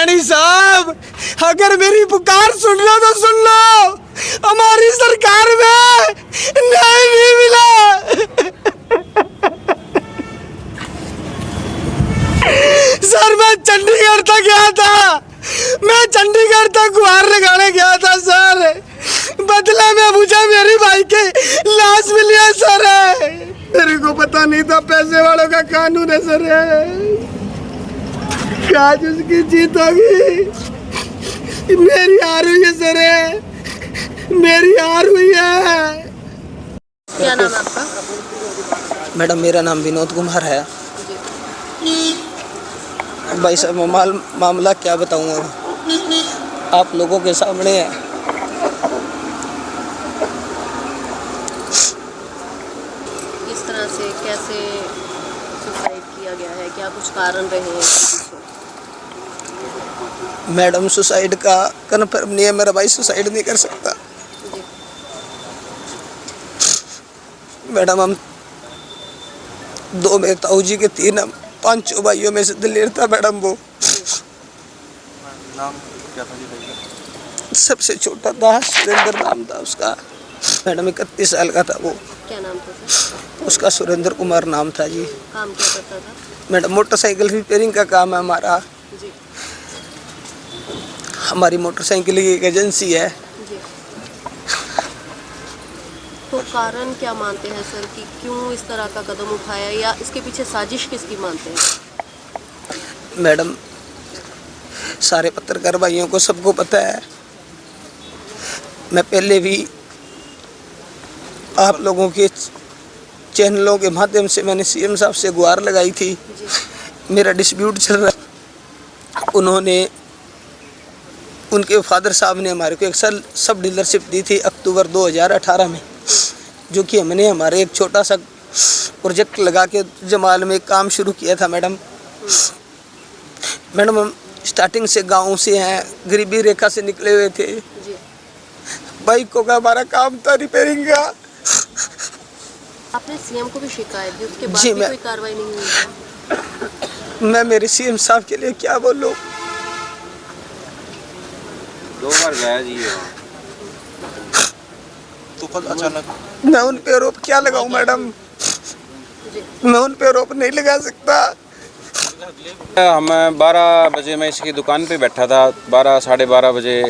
साहब, अगर मेरी पुकार सुन लो तो सुन लो, हमारी सरकार में न्याय नहीं मिला। सर मैं चंडीगढ़ तक गया था, मैं चंडीगढ़ तक गुहार लगाने गया था सर, बदले में मुझे मेरी भाई की लाश मिली है सर। मेरे को पता नहीं था पैसे वालों का कानून है सर। आज उसकी जीत होगी, मेरी हार हुई है सर, मेरी हार हुई है। क्या नाम है आपका? मैडम मेरा नाम विनोद कुमार है। भाई साहब मामला क्या बताऊँ आप लोगों के सामने है। किस तरह से कैसे सुसाइड किया गया है, क्या कुछ कारण रहे हैं? मैडम सुसाइड का कन्फर्म नहीं है, मेरा भाई सुसाइड नहीं कर सकता। मैडम हम दो मेरे ताऊ जी के तीन हम पांचों भाइयों में से दिलेर था मैडम। वो नाम क्या था जी भाई? सबसे छोटा था, सुरेंद्र नाम था उसका। मैडम 31 साल का था वो। क्या नाम था? उसका सुरेंद्र कुमार नाम था जी। काम क्या करता था? मैडम मोटरसाइकिल रिपेयरिंग का काम है हमारा जी। हमारी मोटरसाइकिल की एक एजेंसी है जी। तो कारण क्या मानते हैं सर कि क्यों इस तरह का कदम उठाया, या इसके पीछे साजिश किसकी मानते हैं? मैडम सारे पत्रकार भाइयों को सबको पता है। मैं पहले भी आप लोगों के चैनलों के माध्यम से मैंने सीएम साहब से गुहार लगाई थी। मेरा डिस्प्यूट चल रहा है, उन्होंने उनके फादर साहब ने हमारे को एक सब डीलरशिप दी थी अक्टूबर 2018 में, जो कि हमने हमारे एक छोटा सा प्रोजेक्ट लगा के जमाल में काम शुरू किया था। मैडम हम स्टार्टिंग से गांव से हैं, गरीबी रेखा से निकले हुए थे। बाइकों का हमारा काम था रिपेयरिंग का। आपने सीएम को भी शिकायत दी, उसके बाद जी, भी कोई कार्रवाई नहीं हुई? मैं मेरे सीएम साहब के लिए क्या बोलूं। 2 बार गया जी तो कल अचानक मैं उन पे आरोप क्या लगाऊं मैडम, मैं उन पे आरोप नहीं लगा सकता। हम 12 बजे मैं इसकी दुकान पे बैठा था, 12 साढ़े 12 बजे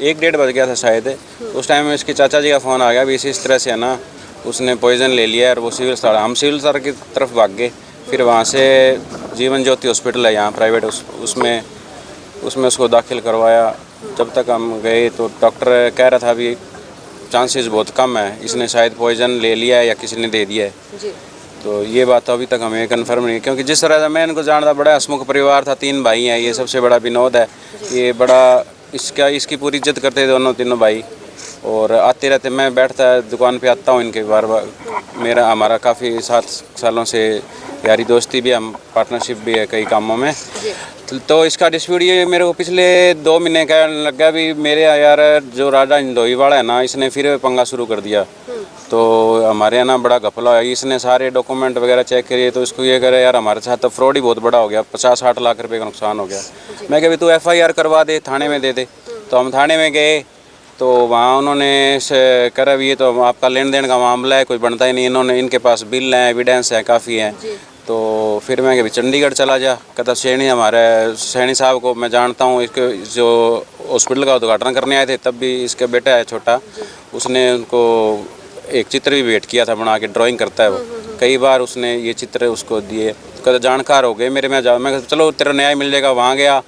1 बज गया था शायद। उस टाइम में इसके चाचा जी का फ़ोन आ गया भी इस तरह से है ना, उसने पॉइज़न ले लिया और वो सिविल अस्पताल, हम सिविल अस्पताल की तरफ भाग गए। फिर वहाँ से जीवन ज्योति हॉस्पिटल है यहाँ प्राइवेट, उसमें उसको दाखिल करवाया। जब तक हम गए तो डॉक्टर कह रहा था भी चांसेस बहुत कम है, इसने शायद पॉइज़न ले लिया है या किसी ने दे दिया है। तो ये बात तो अभी तक हमें कन्फर्म नहीं है, क्योंकि जिस तरह से मैं इनको जानता, बड़ा हसमुख परिवार था, 3 भाई हैं, ये सबसे बड़ा विनोद है। ये बड़ा इसकी पूरी इज्जत करते दोनों तीनों भाई, और आते रहते, मैं बैठता दुकान पे आता हूँ इनके बार बार। हमारा काफ़ी 7 सालों से यारी दोस्ती भी, हम पार्टनरशिप भी है कई कामों में। तो इसका डिस्प्यूट ये मेरे को पिछले 2 महीने का लगा भी मेरे यार जो राजा हिंदोई वाला है ना, इसने फिर पंगा शुरू कर दिया। तो हमारे यहाँ ना बड़ा घपला है, इसने सारे डॉक्यूमेंट वगैरह चेक करिए तो इसको ये करे यार हमारे साथ तो फ्रॉड ही बहुत बड़ा हो गया, 50-60 लाख रुपए का नुकसान हो गया। मैं कहा भी तू FIR करवा दे, थाने में दे दे। तो हम थाने में गए तो वहाँ उन्होंने करा भी ये तो आपका लेन देन का मामला है, कोई बनता ही नहीं। इनके पास बिल हैं, एविडेंस है, काफ़ी हैं। तो फिर मैं कभी चंडीगढ़ चला जा, कहता सैनी साहब को मैं जानता हूँ, इसके जो हॉस्पिटल का उद्घाटन करने आए थे तब भी इसका बेटा है छोटा, उसने उनको एक चित्र भी भेंट किया था बना के, ड्राइंग करता है वो, कई बार उसने ये चित्र उसको दिए। कहता जानकार हो गए मेरे में मैं चलो तेरा न्याय मिल जाएगा। वहाँ गया,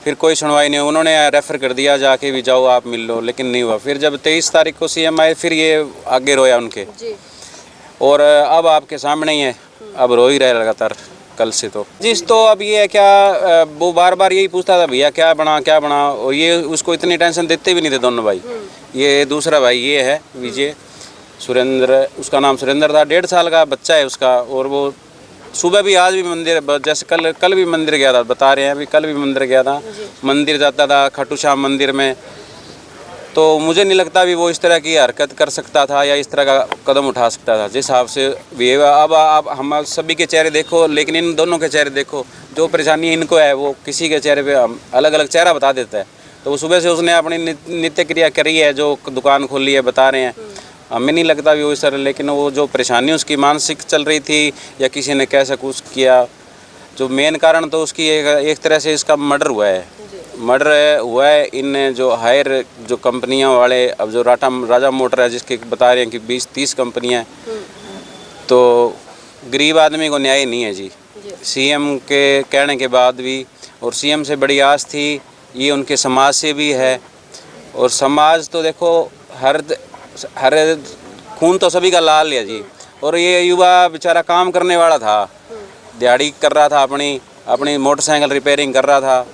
फिर कोई सुनवाई नहीं, उन्होंने रेफ़र कर दिया जाके भी जाओ आप मिल लो, लेकिन नहीं हुआ। फिर जब 23 तारीख को CM आए, फिर ये आगे रोया उनके, और अब आपके सामने ही है, अब रो ही रहे लगातार कल से। तो जिस तो अब ये है क्या, वो बार बार यही पूछता था भैया क्या बना, और ये उसको इतनी टेंशन देते भी नहीं थे दोनों भाई। ये दूसरा भाई ये है विजय सुरेंद्र, उसका नाम सुरेंद्र था, 1.5 साल का बच्चा है उसका। और वो सुबह भी आज भी मंदिर, जैसे कल भी मंदिर गया था, बता रहे हैं अभी कल भी मंदिर गया था, मंदिर जाता था, खाटू श्याम मंदिर में तो मुझे नहीं लगता भी वो इस तरह की हरकत कर सकता था या इस तरह का कदम उठा सकता था। जिस हिसाब से बिहेव, अब आप हम सभी के चेहरे देखो, लेकिन इन दोनों के चेहरे देखो, जो परेशानी इनको है वो किसी के चेहरे पे अलग अलग चेहरा बता देता है। तो वो सुबह से उसने अपनी नित्य क्रिया करी है, जो दुकान खोली है, बता रहे हैं। हमें नहीं लगता भी वो इस तरह, लेकिन वो जो परेशानी उसकी मानसिक चल रही थी या किसी ने कैसा कुछ किया, जो मेन कारण तो उसकी एक तरह से इसका मर्डर हुआ है। मर्डर हुआ है इन जो हायर जो कंपनियां वाले, अब जो राजा मोटर है जिसके बता रहे हैं कि 20-30 कंपनियां हैं, तो गरीब आदमी को न्याय नहीं है जी। सीएम के कहने के बाद भी, और सीएम से बड़ी आस थी, ये उनके समाज से भी है। और समाज तो देखो हर खून तो सभी का लाल है जी। और ये युवा बेचारा काम करने वाला था, दिहाड़ी कर रहा था, अपनी मोटरसाइकिल रिपेयरिंग कर रहा था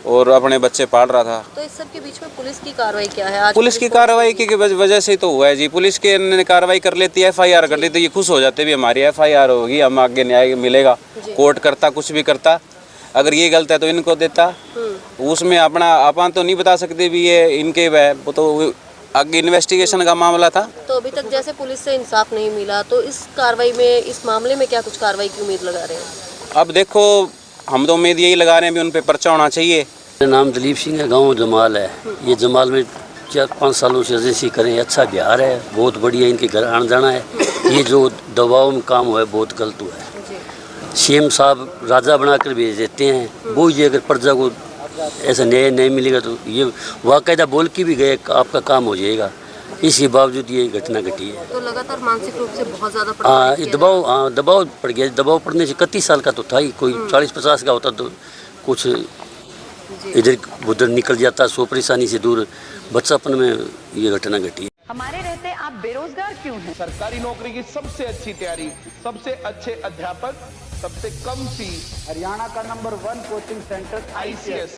और अपने बच्चे पाल रहा था। तो इस सब के बीच में पुलिस की कार्रवाई क्या है? आज पुलिस की कार्रवाई की वजह से तो हुआ है जी। पुलिस के ने कार्रवाई कर लेती है, FIR कर लेती है, ये खुश हो जाते भी हमारी FIR होगी, हम आगे न्याय मिलेगा। कोर्ट करता, कुछ भी करता, अगर ये गलत है तो इनको देता। उसमें अपन तो नहीं बता सकते भी ये इनके, वो तो आगे इन्वेस्टिगेशन का मामला था। तो अभी तक जैसे पुलिस से इंसाफ नहीं मिला, तो इस कार्रवाई में, इस मामले में क्या कुछ कार्रवाई की उम्मीद लगा रहे हैं? अब देखो, हम तो उम्मीद यही लगा रहे हैं भी उन पे पर्चा होना चाहिए। मेरा नाम दलीप सिंह है, गांव जमाल है। ये जमाल में 4-5 सालों से रजिस्ट्री करें, अच्छा बिहार है, बहुत बढ़िया, इनके घर आना जाना है। ये जो दबाव में काम हुआ है बहुत गलत हुआ है। सीएम साहब राजा बनाकर भेज देते हैं, वो ये अगर प्रजा को ऐसा न्याय नहीं मिलेगा तो ये वाकायदा बोल के भी गए आपका काम हो जाएगा, इसके बावजूद ये घटना घटी है। तो लगातार मानसिक रूप से बहुत ज़्यादा दबाव पड़ गया। दबाव पड़ने से 31 साल का तो था ही, कोई 40-50 का होता तो कुछ इधर उधर निकल जाता, सो परेशानी से दूर। बच्चापन में ये घटना घटी। हमारे रहते आप बेरोजगार क्यों हैं? सरकारी नौकरी की सबसे अच्छी तैयारी, सबसे अच्छे अध्यापक, सबसे कम फीस, हरियाणा का नंबर 1 कोचिंग सेंटर ICS